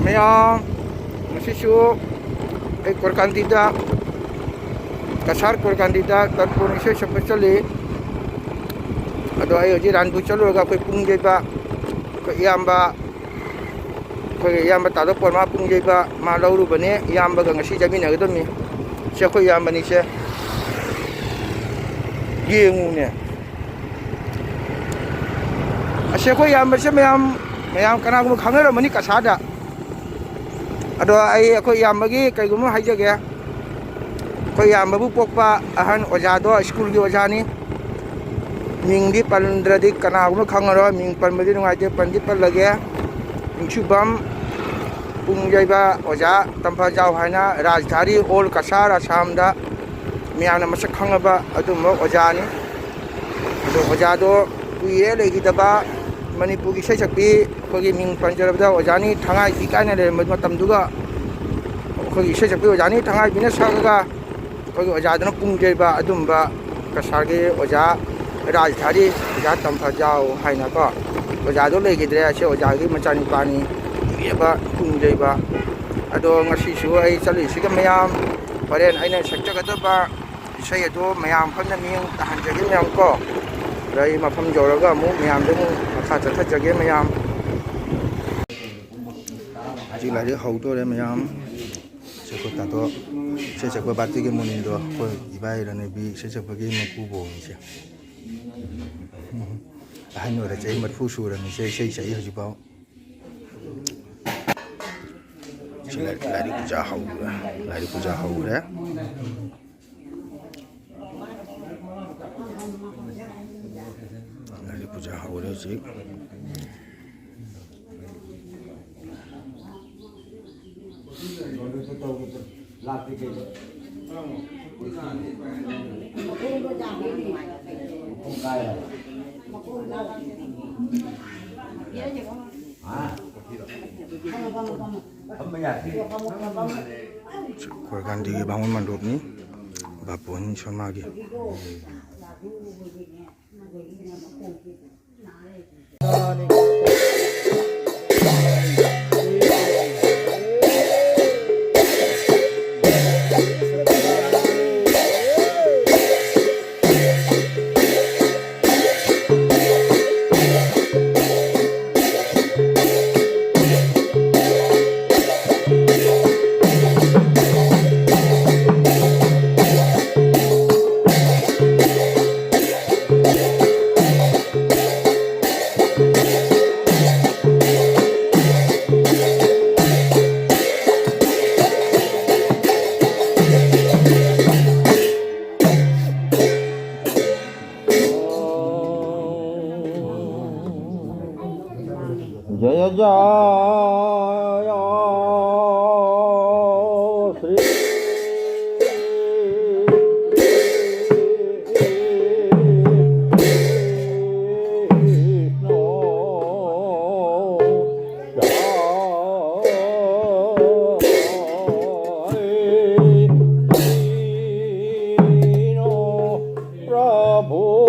Mayam Sishu Korkandida Kasar Korkandida Tarpun Ishe Shapachali Ado Ayoji Randu Chaloga Pungjeba Yamba Yamba Talopoma Pungjeba Malauru Bane Yamba Gangashi Jamina Gumi Shako Yambanisha Yingune Ashako Yambashamayam Mayam Kanamu Kamera Manika Sada Ado ai ko yambagi kai gumu haijage ko yambabu pokpa ahan ojado school gi ojani mingdi pandradi kana gumu khangaro ming panmadi nungaite pandi pallage mingchubam pungjaiba oja tampa jaw haina rajdhari ol kasar asam da miyana masak khangaba adum ojani ado ojado kuye legi daba Manipur Sai Sakpi Kogi Ming Panjarabda Ojani Thangai Ikaina le matamduga Kogi Sai Sakpi Ojani Thangai Bina Sagaga Kogi Ojadana Pungjeba Adumba Kasarge Oja Rajdhari Oja Tampa Jaw Haina ko Ojado legidre ase Ojagi Machani Pani Yeba Pungjeba Ado ngasi su ai chali siga mayam paren aina sakjagadaba isai ado mayam phamna ming tahanjagi mayam ko Rai mafam joraga mu mayam demu makha chatjage mayam ji lai de hau to re mayam se ko ta to se se ko batti ge munin do ko ibai rane bi se se bagi maku bo ni se ai no ra chai mat fu su ra ni se se sai haji ba se lai de puja hau lai de puja hau re puja ho re ji Korkandi bangun mandop ni bapun somagi Jaya Jaya Sri Prabhu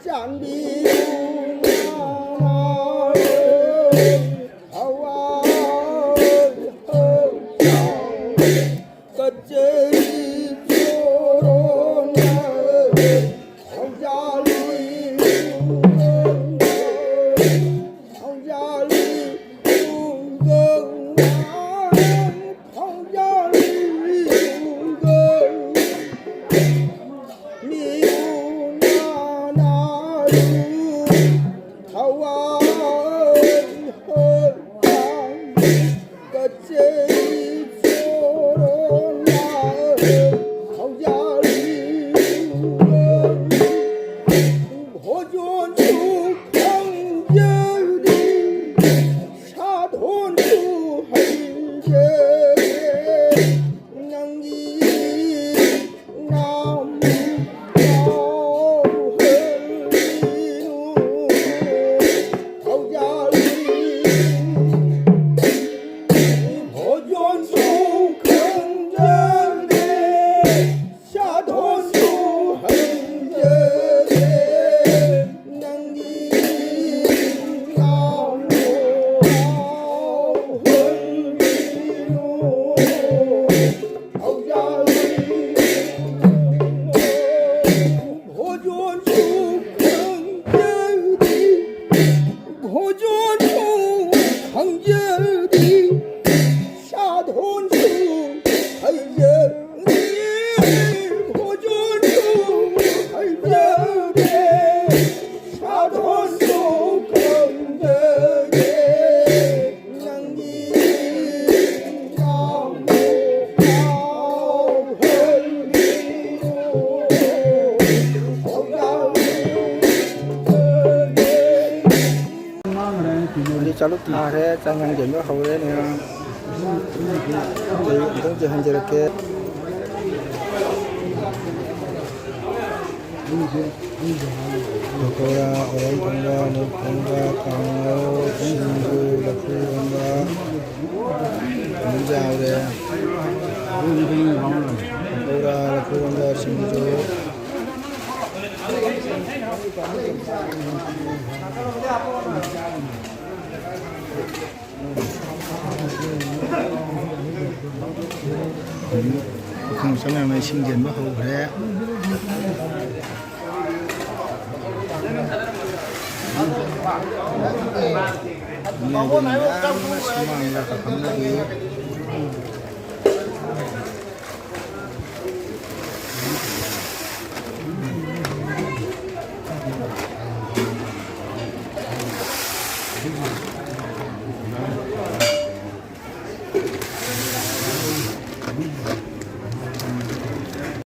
相比那好啊，个这里做罗那好家里，好家里不更那好家里不更。你有那路，好啊，个这做罗那好家里，我做出康家的，下头出黑家。能一那么高恨路，好家里，我专属坑着的，下头出恨着的，能一那么高恨路。好家里，我专属康家的，我专属康家的，下头出海家的，我专属海家的，下头出康家的，能一那么高恨路，好家里。đi cho lúc nào thế trang ngăn điểm nó hầu đấy nè thì cũng chưa hành được kia cô ra ở con ra nó con ra càng lâu xin vui là phu con ra muốn giao đây cô ra là phu con ra xin vui không sao ngày mai sinh tiền bắt hầu thế này là